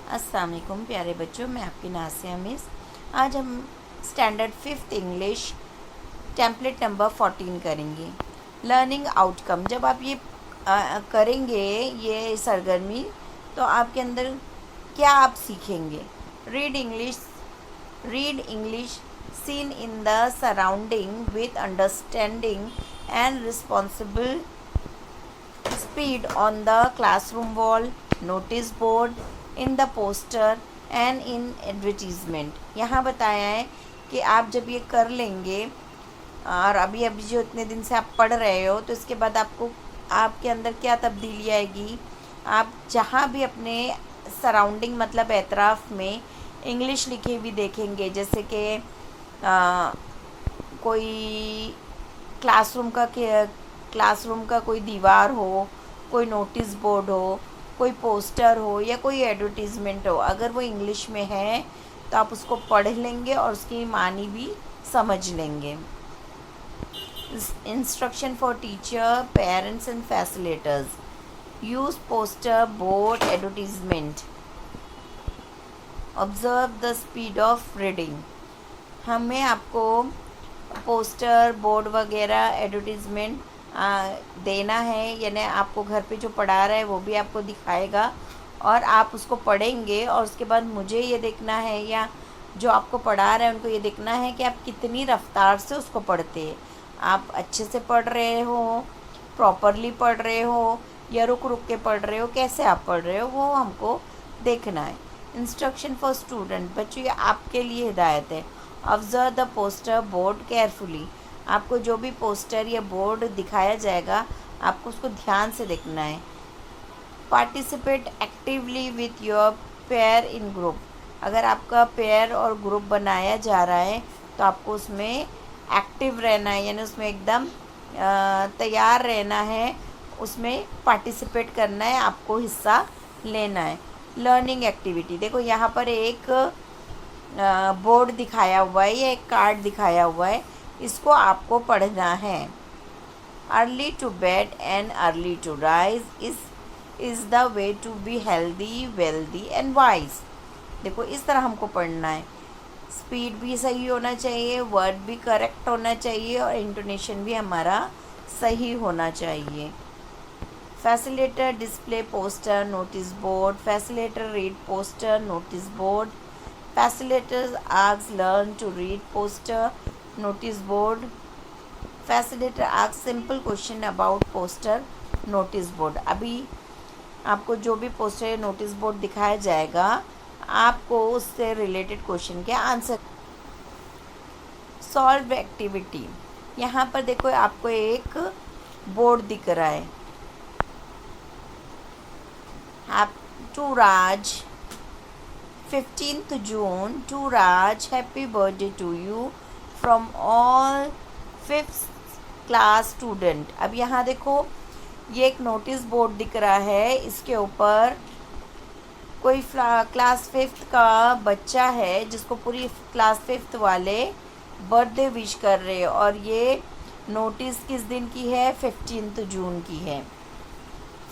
अस्सलाम वालेकुम प्यारे बच्चों, मैं आपकी नासिया मिस। आज हम standard 5th English template number 14 करेंगे। Learning outcome. जब आप ये करेंगे ये सरगर्मी, तो आपके अंदर क्या आप सीखेंगे? Read English read English seen in the surrounding with understanding and responsible speed on the classroom wall, notice board, in the poster and in advertisement। यहाँ बताया है कि आप जब ये कर लेंगे और अभी अभी जो इतने दिन से आप पढ़ रहे हो, तो इसके बाद आपको आपके अंदर क्या तब्दीली आएगी? आप जहाँ भी अपने सराउंडिंग मतलब एतराफ़ में इंग्लिश लिखी हुई देखेंगे, जैसे कि कोई क्लासरूम का कोई दीवार हो, कोई नोटिस बोर्ड हो, कोई पोस्टर हो या कोई एडवर्टीज़मेंट हो, अगर वो इंग्लिश में है तो आप उसको पढ़ लेंगे और उसकी मानी भी समझ लेंगे। Instruction for teacher, parents and facilitators. Use poster, board, advertisement. Observe the speed of reading. हमें आपको पोस्टर, बोर्ड वगैरह, एडवर्टीज़मेंट देना है, यानी आपको घर पे जो पढ़ा रहा है वो भी आपको दिखाएगा और आप उसको पढ़ेंगे और उसके बाद मुझे ये देखना है या जो आपको पढ़ा रहा है उनको ये देखना है कि आप कितनी रफ्तार से उसको पढ़ते हैं। आप अच्छे से पढ़ रहे हो, प्रॉपरली पढ़ रहे हो या रुक रुक के पढ़ रहे हो, कैसे आप पढ़ रहे हो वो हमको देखना है। Instruction for student. बच्चों ये आपके लिए हिदायत है। Observe the poster, board carefully. आपको जो भी पोस्टर या बोर्ड दिखाया जाएगा आपको उसको ध्यान से देखना है। Participate actively with your pair in group. अगर आपका पेयर और ग्रुप बनाया जा रहा है तो आपको उसमें एक्टिव रहना है, यानी उसमें एकदम तैयार रहना है, उसमें पार्टिसिपेट करना है, आपको हिस्सा लेना है। Learning activity. देखो यहाँ पर एक बोर्ड दिखाया हुआ है या एक कार्ड दिखाया हुआ है, इसको आपको पढ़ना है। Early to bed and early to rise is the way to be healthy, wealthy and wise. देखो इस तरह हमको पढ़ना है। स्पीड भी सही होना चाहिए, वर्ड भी करेक्ट होना चाहिए और इंटोनेशन भी हमारा सही होना चाहिए। Facilitator display poster, notice board. Facilitator read poster, notice board. Facilitators asks learn to read poster, notice board. Facilitator asks simple question about poster, notice board। अभी आपको जो भी पोस्टर या नोटिस बोर्ड दिखाया जाएगा आपको उससे रिलेटेड क्वेश्चन के आंसर। Solve activity. यहाँ पर देखो आपको एक बोर्ड दिख रहा है। आप टू राज 15th June, to Raj, happy birthday to you from all 5th class student। अब यहाँ देखो ये एक नोटिस बोर्ड दिख रहा है, इसके ऊपर कोई क्लास 5th का बच्चा है जिसको पूरी क्लास 5th वाले बर्थडे विश कर रहे हैं और ये नोटिस किस दिन की है? 15th जून की है।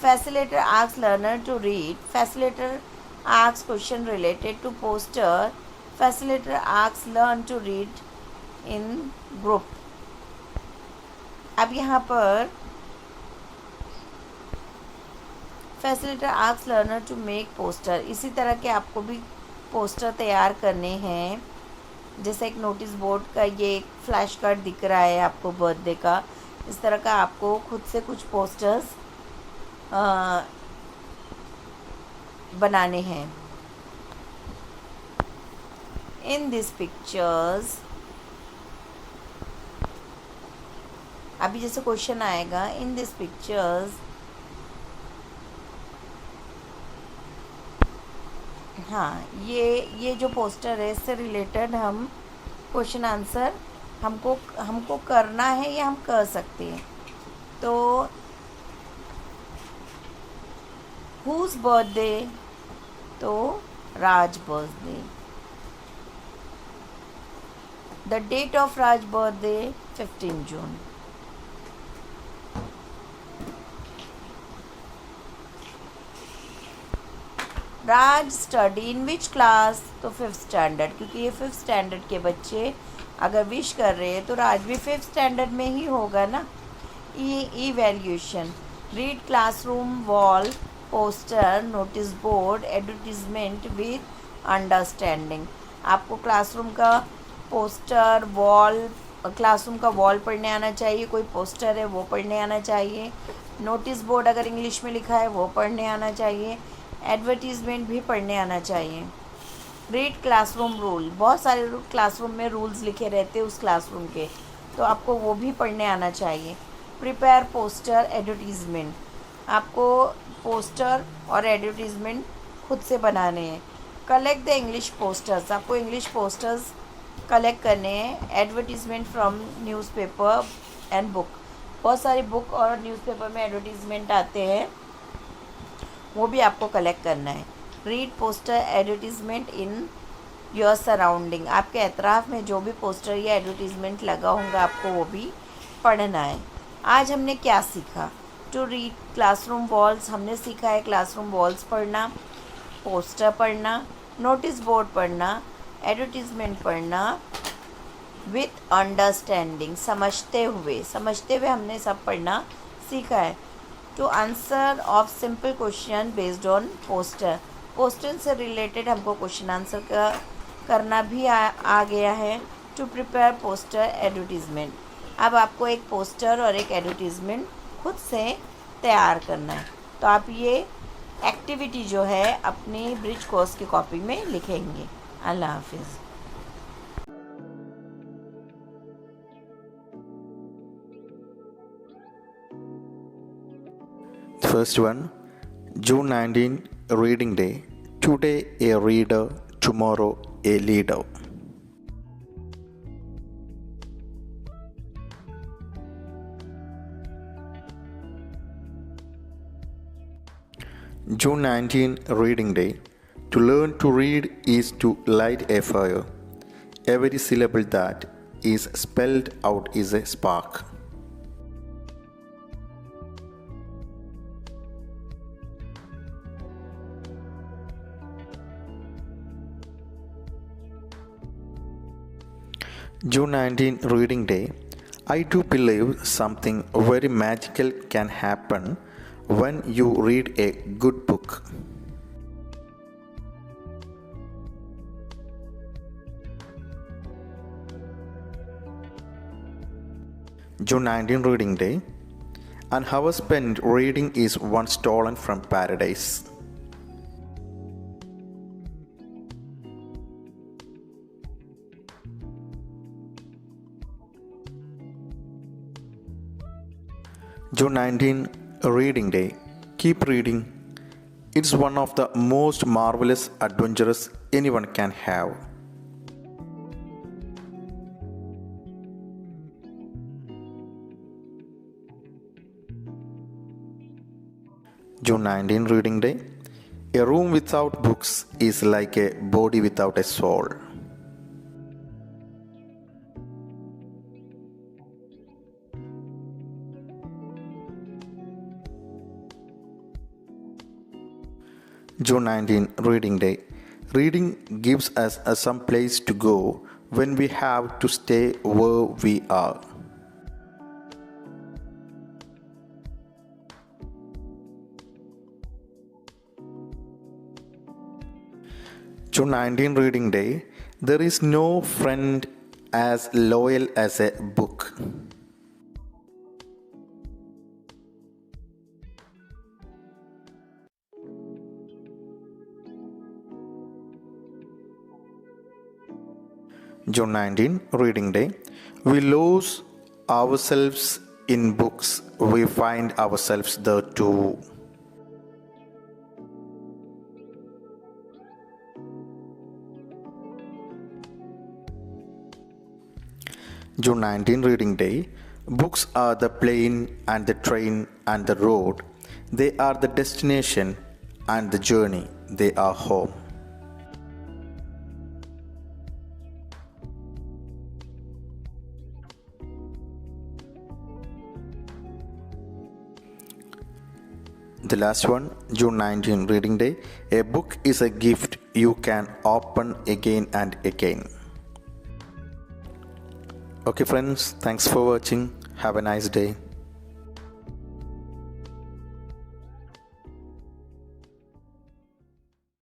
Facilitator asks learner to read. Facilitator asks question related to poster. Facilitator asks learn to read in group। अब यहाँ पर facilitator asks learner to make poster. इसी तरह के आपको भी पोस्टर तैयार करने हैं। जैसे एक नोटिस बोर्ड का ये एक फ्लैश कार्ड दिख रहा है आपको बर्थडे का, इस तरह का आपको खुद से कुछ पोस्टर्स बनाने हैं। इन दिस पिक्चर्स, अभी जैसे क्वेश्चन आएगा, इन दिस पिक्चर्स, हाँ ये जो पोस्टर है इससे रिलेटेड हम क्वेश्चन आंसर हमको करना है या हम कर सकते हैं। तो whose birthday? तो Raj birthday. The date of Raj birthday 15 जून। Raj study in which class, तो 5th स्टैंडर्ड, क्योंकि ये 5th स्टैंडर्ड के बच्चे अगर विश कर रहे हैं तो राज भी 5th स्टैंडर्ड में ही होगा ना। Evaluation, read classroom wall poster notice board advertisement with understanding. आपको क्लासरूम का पोस्टर वॉल, क्लासरूम का वॉल पढ़ने आना चाहिए, कोई पोस्टर है वो पढ़ने आना चाहिए, नोटिस बोर्ड अगर इंग्लिश में लिखा है वो पढ़ने आना चाहिए, एडवर्टीज़मेंट भी पढ़ने आना चाहिए। रीड क्लासरूम रूल, बहुत सारे क्लासरूम में रूल्स लिखे रहते हैं उस क्लासरूम के, तो आपको वो भी पढ़ने आना चाहिए। प्रिपेयर पोस्टर एडवर्टीज़मेंट, आपको पोस्टर और एडवर्टीज़मेंट खुद से बनाने हैं। कलेक्ट द इंग्लिश पोस्टर्स, आपको इंग्लिश पोस्टर्स कलेक्ट करने हैं। Advertisement from newspaper and book, बहुत सारी बुक और न्यूज़पेपर में एडवर्टीज़मेंट आते हैं, वो भी आपको कलेक्ट करना है। Read poster advertisement in your surrounding, आपके अतराफ़ में जो भी पोस्टर या एडवर्टीज़मेंट लगा होगा आपको वो भी पढ़ना है। आज हमने क्या सीखा? टू रीड क्लासरूम वॉल्स, हमने सीखा है क्लासरूम वॉल्स पढ़ना, पोस्टर पढ़ना, नोटिस बोर्ड पढ़ना, एडवर्टीज़मेंट पढ़ना विथ अंडरस्टैंडिंग, समझते हुए हमने सब पढ़ना सीखा है। To answer of simple question based on poster, poster से रिलेटेड हमको क्वेश्चन आंसर करना भी आ गया है। टू प्रिपेयर पोस्टर एडवर्टीज़मेंट, अब आपको एक पोस्टर और एक एडवर्टीज़मेंट खुद से तैयार करना है। तो आप ये एक्टिविटी जो है अपनी ब्रिज कोर्स की कॉपी में लिखेंगे। अल्लाह हाफिज़। First one, June 19, Reading Day. Today a reader, tomorrow a leader. June 19, Reading Day. To learn to read is to light a fire. Every syllable that is spelled out is a spark. June 19, Reading Day. I do believe something very magical can happen when you read a good book. June 19, Reading Day. An hour spent reading is one stolen from paradise. June 19, Reading Day. Keep reading. It's one of the most marvelous adventures anyone can have. June 19, Reading Day. A room without books is like a body without a soul. June 19, Reading Day. Reading gives us some place to go when we have to stay where we are. June 19, Reading Day. There is no friend as loyal as a book. June 19, Reading Day. We lose ourselves in books, we find ourselves there too. June 19, Reading Day. Books are the plane and the train and the road. They are the destination and the journey. They are home. The last one, June 19 reading day. A book is a gift you can open again and again. Okay friends, thanks for watching. Have a nice day.